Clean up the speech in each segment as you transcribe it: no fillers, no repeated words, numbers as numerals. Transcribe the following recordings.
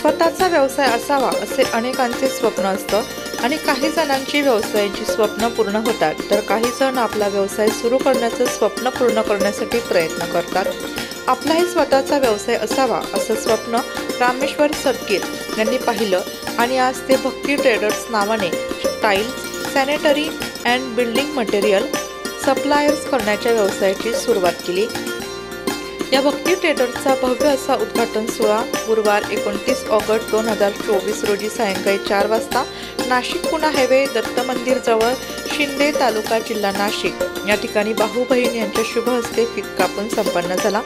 स्वतःचा व्यवसाय असावा असे अनेकांचे स्वप्न असतं आणि काही जणांची व्यवसायाची स्वप्न पूर्ण होतात, तर काही जण आपला व्यवसाय सुरू करण्याचं स्वप्न पूर्ण करण्यासाठी प्रयत्न करतात। आपलाही स्वतःचा व्यवसाय असावा असं स्वप्न रामेश्वर सदगीर यांनी पाहिलं आणि आज ते भक्ती ट्रेडर्स नावाने tiles, sanitary and building material suppliers करण्याच्या व्यवसायाची सुरुवात केली। या भक्ती ट्रेडर्सचा भव्य असा उद्घाटन सोहळा गुरुवार 29 ऑगस्ट 2024 रोजी सायंकाळी 4 वाजता नाशिक पुणे हायवे दत्त मंदिर जवळ शिंदे तालुका जिल्हा नाशिक या ठिकाणी भाऊ बहीण यांच्या शुभ हस्ते केक कापून संपन्न झाला।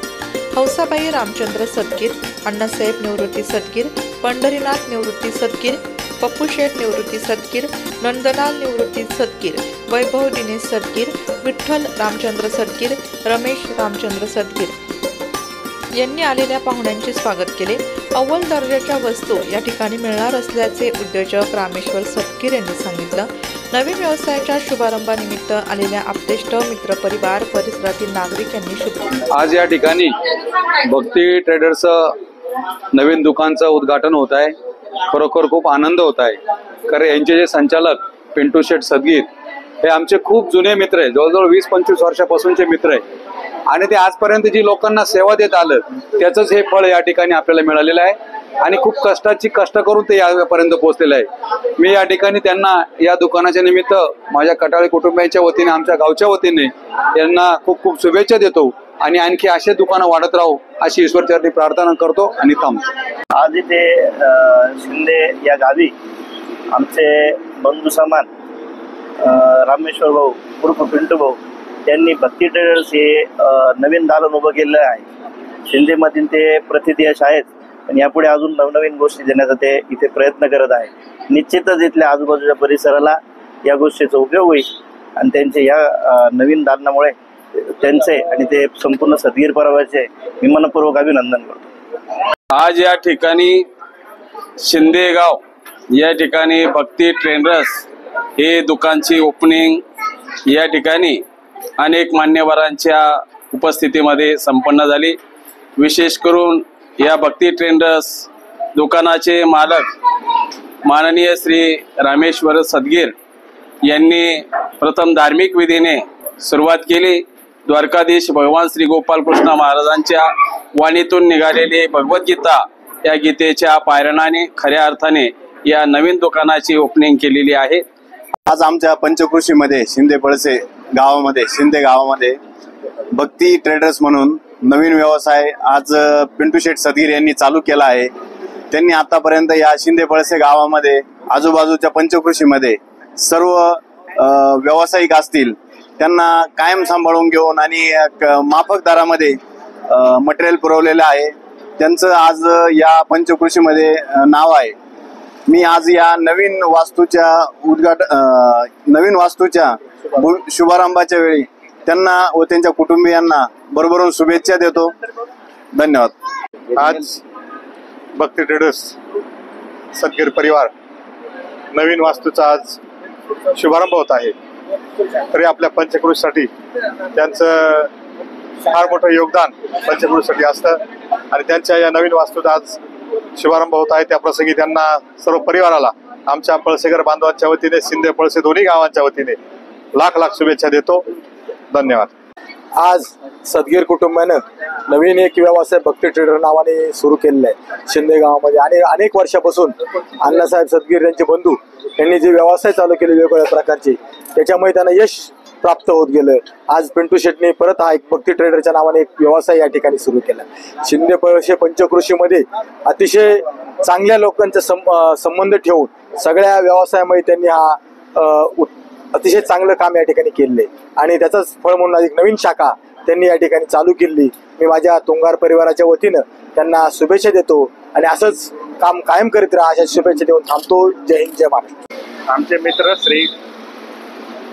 हौसाबाई रामचंद्र सदगीर, अण्णासाहेब निवृत्ती सदगीर, पंढरीनाथ निवृत्ती सदगीर, पप्पू शेठ निवृत्ती सदगीर, नंदलाल निवृत्ती सदगीर, वैभव दिनेश सदगीर, विठ्ठल रामचंद्र सदगीर, रमेश रामचंद्र सदगीर यांनी आलेल्या पाहुण्यांचे स्वागत केले। अव्वल दर्जाच्या वस्तू या ठिकाणी मिळणार असल्याचे उद्योजक रामेश्वर सदगीर यांनी सांगितलं। नवीन व्यवसायाच्या शुभारंभानिमित्त आलेल्या आप्तेष्ट मित्रपरिवार परिसरातील नागरिक यांनी शुभ आज या ठिकाणी भक्ती ट्रेडर्स नवीन दुकानचं उद्घाटन होत आहे। खरोखर खूप आनंद होत आहे, कारण यांचे जे संचालक पिंटू शेठ सदगीर हे आमचे खूप जुने मित्र आहे, जवळजवळ 20-25 वर्षापासूनचे मित्र आहे आणि ते आजपर्यंत जी लोकांना सेवा देत आलं त्याचंच हे फळ या ठिकाणी आपल्याला मिळालेलं आहे आणि खूप कष्ट करून ते यापर्यंत पोहोचलेलं आहे। मी या ठिकाणी त्यांना या दुकानाच्या निमित्त माझ्या कटाळे कुटुंबियांच्या वतीने, आमच्या गावच्या वतीने यांना खूप खूप शुभेच्छा देतो आणि आणखी असे दुकानं वाढत राहू अशी ईश्वरचरणी प्रार्थना करतो आणि थांबतो। आज इथे शिंदे या गावी आमचे बंधू समान रामेश्वर भाऊ उर्फ पिंटू भाऊ त्यांनी भक्ती ट्रेडर्स हे नवीन दालन उभं केलेलं आहे। शिंदेमधील ते प्रथितयश आहेत, पण यापुढे अजून नवनवीन गोष्टी देण्याचा ते इथे प्रयत्न करत आहे। निश्चितच इथल्या आजूबाजूच्या परिसराला या गोष्टीचा उपयोग होईल आणि त्यांचे या नवीन दालनामुळे त्यांचे आणि ते संपूर्ण सदगीर परिवाराचे मी मनपूर्वक अभिनंदन करतो। आज या ठिकाणी शिंदे गाव या ठिकाणी भक्ती ट्रेडर्स हे दुकानची ओपनिंग या ठिकाणी अनेक मान्यवरांच्या उपस्थितीमध्ये संपन्न झाली। विशेष करून या भक्ती ट्रेडर्स दुकानाचे मालक माननीय श्री रामेश्वर सदगीर यांनी प्रथम धार्मिक विधीने सुरुवात केली। द्वारकाधीश भगवान श्री गोपाल कृष्ण महाराजांच्या वाणीतून निघालेली भगवद्गीता या गीतेच्या पारायणाने खऱ्या अर्थाने या नवीन दुकानाची ओपनिंग केलेली आहे। आज आमच्या पंचकृषीमध्ये शिंदे गावामध्ये भक्ती ट्रेडर्स म्हणून नवीन व्यवसाय आज पिंटू शेठ सदगीर यांनी चालू केला आहे। त्यांनी आतापर्यंत या शिंदे पळसे गावामध्ये आजूबाजूच्या पंचकृषीमध्ये सर्व व्यावसायिक असतील त्यांना कायम सांभाळून घेऊन आणि माफक दरामध्ये मटेरियल पुरवलेलं आहे। त्यांचं आज या पंचकृषीमध्ये नाव आहे। मी आज या नवीन वास्तूच्या शुभारंभाच्या वेळी त्यांना व त्यांच्या कुटुंबियांना भरभरून शुभेच्छा देतो। धन्यवाद। आज भक्ती ट्रेडर्स सदगीर परिवार नवीन वास्तूचा आज शुभारंभ होत आहे, तरी आपल्या पंचकृषीसाठी त्यांचं फार मोठं योगदान पंचकृषीसाठी असतं आणि त्यांच्या या नवीन वास्तूचा आज शुभारंभ होत आहे। त्या प्रसंगी त्यांना सर्व परिवाराला आमच्या पळसेकर बांधवांच्या वतीने, शिंदे पळसे दोन्ही गावांच्या वतीने लाख शुभेच्छा देतो। धन्यवाद। आज सदगीर कुटुंबानं नवीन एक व्यवसाय भक्ती ट्रेडर नावाने सुरू केलेला आहे शिंदे गावामध्ये आणि अनेक वर्षापासून अण्णासाहेब सदगीर यांचे बंधू यांनी जे व्यवसाय चालू केले वेगवेगळ्या प्रकारचे, त्याच्यामुळे त्यांना यश प्राप्त होत गेलं। आज पिंटू शेटने परत हा एक भक्ती ट्रेडरच्या नावाने एक व्यवसाय या ठिकाणी सुरू केला। शिंदे पळसे पंचकृषीमध्ये अतिशय चांगल्या लोकांचा संबंध ठेवून सगळ्या व्यवसायामध्ये त्यांनी हा अतिशय चांगलं काम या ठिकाणी केले आणि त्याचंच फळ म्हणून एक नवीन शाखा त्यांनी या ठिकाणी चालू केली। मी माझ्या तुंगार परिवाराच्या वतीनं त्यांना शुभेच्छा देतो आणि असंच काम कायम करीत राहा अशा शुभेच्छा देऊन थांबतो। जय हिंद, जय महाराष्ट्र। आमचे मित्र श्री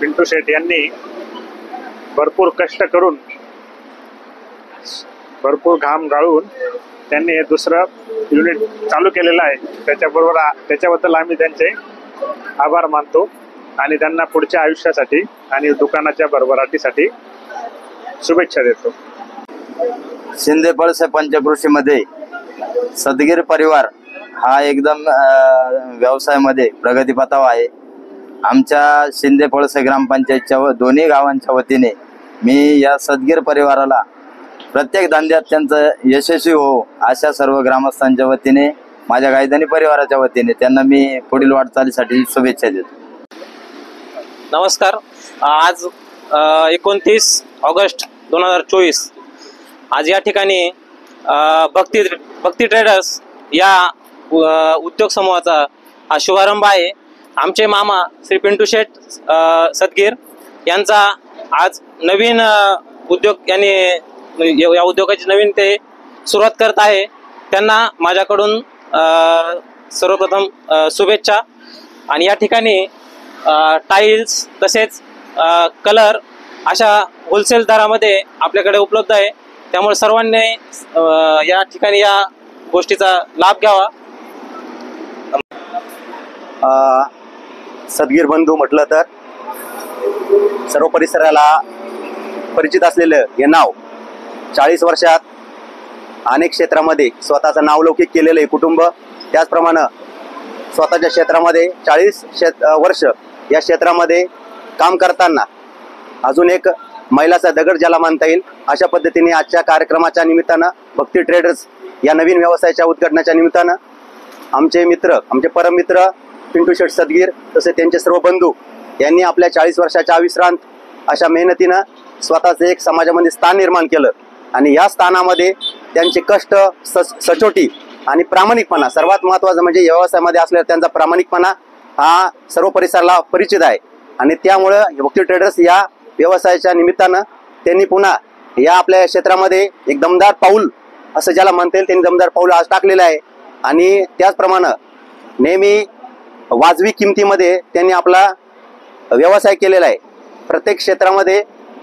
पिंटू शेठ यांनी भरपूर कष्ट करून, भरपूर घाम गाळून त्यांनी हे दुसरं युनिट चालू केलेलं आहे। त्याच्याबद्दल आम्ही त्यांचे आभार मानतो आणि त्यांना पुढच्या आयुष्यासाठी आणि दुकानाच्या भरभराटीसाठी शुभेच्छा देतो। शिंदे पळसे पंचकृषीमध्ये सदगीर परिवार हा एकदम व्यवसायामध्ये प्रगतीपथावर आहे. आमच्या शिंदे पळसे ग्रामपंचायतच्या व दोन्ही गावांच्या वतीने मी या सदगीर परिवाराला प्रत्येक धंद्यात त्यांचं यशस्वी हो अशा सर्व ग्रामस्थांच्या वतीने, माझ्या गायधनी परिवाराच्या वतीने त्यांना मी पुढील वाटचालीसाठी शुभेच्छा देतो. नमस्कार. आज 29 ऑगस्ट 2024 आज या ठिकाणी भक्ती ट्रेडर्स या उद्योग समूहाचा हा शुभारंभ आहे. आमचे मामा श्री पिंटू शेठ सदगीर यांचा आज नवीन उद्योग यांनी या उद्योगाची नवीन ते सुरुवात करत आहे. त्यांना माझ्याकडून सर्वप्रथम शुभेच्छा. आणि या ठिकाणी टाईल्स तसेच कलर अशा होलसेल दरामध्ये आपल्याकडे उपलब्ध आहे. त्यामुळे सर्वांनी या ठिकाणी या गोष्टीचा लाभ घ्यावा. सदगीर बंधू म्हटलं तर सर्व परिसराला परिचित असलेलं हे नाव 40 वर्षात अनेक क्षेत्रामध्ये स्वतःचं नावलौकिक केलेलं आहे कुटुंब. त्याचप्रमाणे स्वतःच्या क्षेत्रामध्ये 40 वर्ष या क्षेत्रामध्ये काम करताना अजून एक मैलाचा दगड ज्याला मानता येईल अशा पद्धतीने आजच्या कार्यक्रमाच्या निमित्तानं भक्ती ट्रेडर्स या नवीन व्यवसायाच्या उद्घाटनाच्या निमित्तानं आमचे मित्र, आमचे परममित्र पिंटू शेठ सदगीर तसे त्यांचे सर्व बंधू यांनी आपल्या 40 वर्षाच्या अविश्रांत अशा मेहनतीनं स्वतःचं एक समाजामध्ये स्थान निर्माण केलं. आणि या स्थानामध्ये त्यांचे कष्ट, सचोटी आणि प्रामाणिकपणा, सर्वात महत्त्वाचं म्हणजे व्यवसायामध्ये असलेला त्यांचा प्रामाणिकपणा हा सर्व परिसराला परिचित आहे. आणि त्यामुळं भक्ती ट्रेडर्स या व्यवसायाच्या निमित्तानं त्यांनी पुन्हा या आपल्या क्षेत्रामध्ये एक दमदार पाऊल असं ज्याला म्हणता येईल त्यांनी दमदार पाऊल आज टाकलेलं आहे. आणि त्याचप्रमाणे नेहमी वाजवी किमतीमध्ये त्यांनी आपला व्यवसाय केलेला आहे. प्रत्येक क्षेत्रामध्ये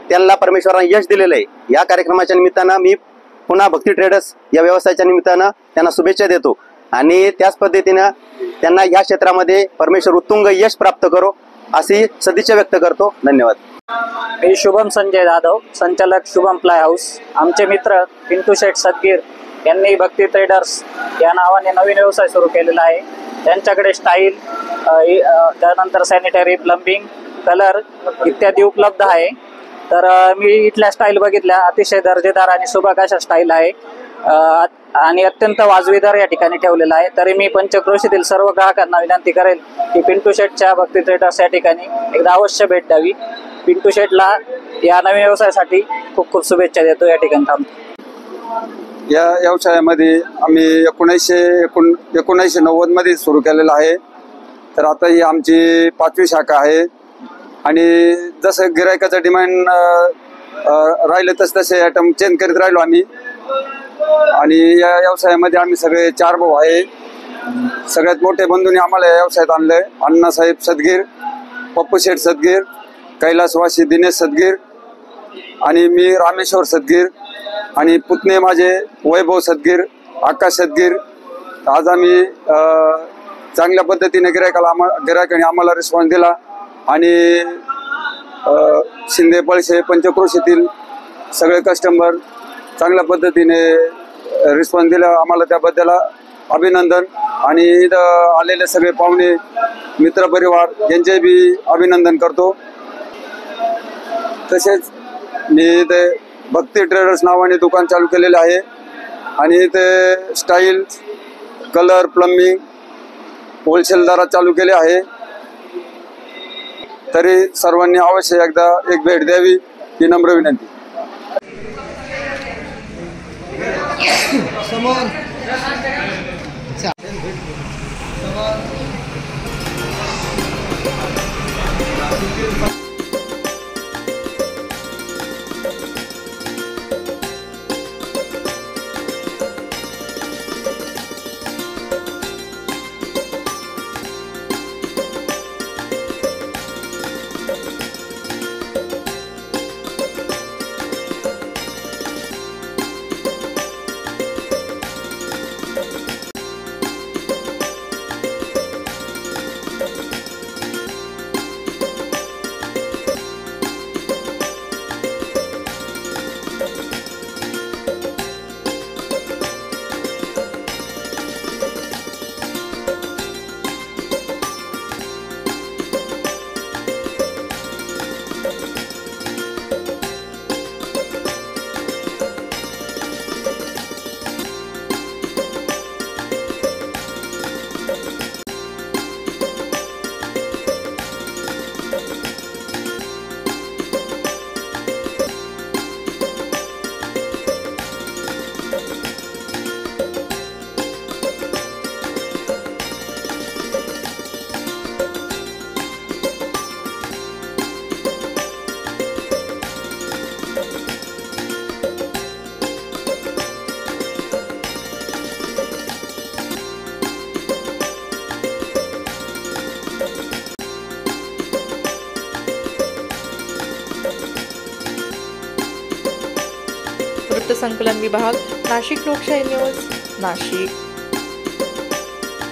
त्यांना परमेश्वराने यश दिलेलं आहे. या कार्यक्रमाच्या निमित्तानं मी पुन्हा भक्ती ट्रेडर्स या व्यवसायाच्या निमित्तानं त्यांना शुभेच्छा देतो. आणि त्याच पद्धतीनं त्यांना या क्षेत्रामध्ये परमेश्वर उत्तुंग यश प्राप्त करो अशी सदिच्छा व्यक्त करतो. धन्यवाद. मी शुभम संजय जाधव, संचालक शुभम प्लाय हाऊस. आमचे मित्र पिंटू शेठ सदगीर यांनी भक्ती ट्रेडर्स या नावाने नवीन व्यवसाय सुरू केलेला आहे. त्यांच्याकडे स्टाईल, त्यानंतर सॅनिटरी, प्लंबिंग, कलर इत्यादी उपलब्ध आहे. तर मी इथल्या स्टाईल बघितल्या, अतिशय दर्जेदार आणि सुबक अशा स्टाईल आहे आणि अत्यंत वाजवी दर या ठिकाणी ठेवलेला आहे. तरी मी पंचक्रोशीतील सर्व ग्राहकांना विनंती करेल की पिंटू शेठच्या भक्ती ट्रेडर्स या ठिकाणी एकदा अवश्य भेट द्यावी. पिंटू शेठला या नवीन व्यवसायासाठी खूप खूप शुभेच्छा देतो. या ठिकाणी थांबतो. या व्यवसायामध्ये आम्ही 1990 मध्ये सुरू केलेला आहे. तर आता ही आमची 5वी शाखा आहे. आणि जसं गिरायकाचं डिमांड राहिलं तसे आयटम चेंज करीत राहिलो आम्ही. आणि या व्यवसायामध्ये आम्ही सगळे 4 भाऊ आहे. सगळ्यात मोठे बंधूंनी आम्हाला या व्यवसायात आणलंय. अण्णासाहेब सदगीर, पप्पू शेठ सदगीर, कैलासवासी दिनेश सदगीर आणि मी रामेश्वर सदगीर आणि पुतणे माझे वैभव सदगीर, आकाश सदगीर. आज आम्ही चांगल्या पद्धतीने गिरायकाने आम्हाला रिस्पॉन्स दिला. आणि शिंदे पळसे पंचक्रोशीतील सगळे कस्टमर चांगल्या पद्धतीने रिस्पॉन्स दिला आम्हाला, त्याबद्दल अभिनंदन. आणि इथं आलेले सगळे पाहुणे, मित्रपरिवार यांचे बी अभिनंदन करतो. तसेच मी इथे भक्ती ट्रेडर्स नावाने दुकान चालू केलेले आहे. आणि इथे स्टाईल, कलर, प्लंबिंग होलसेल दरात चालू केले आहे. तरी सर्वांनी अवश्य एकदा एक भेट द्यावी ही नम्र विनंती. संकलन विभाग, नाशिक लोकशाही न्यूज, नाशिक।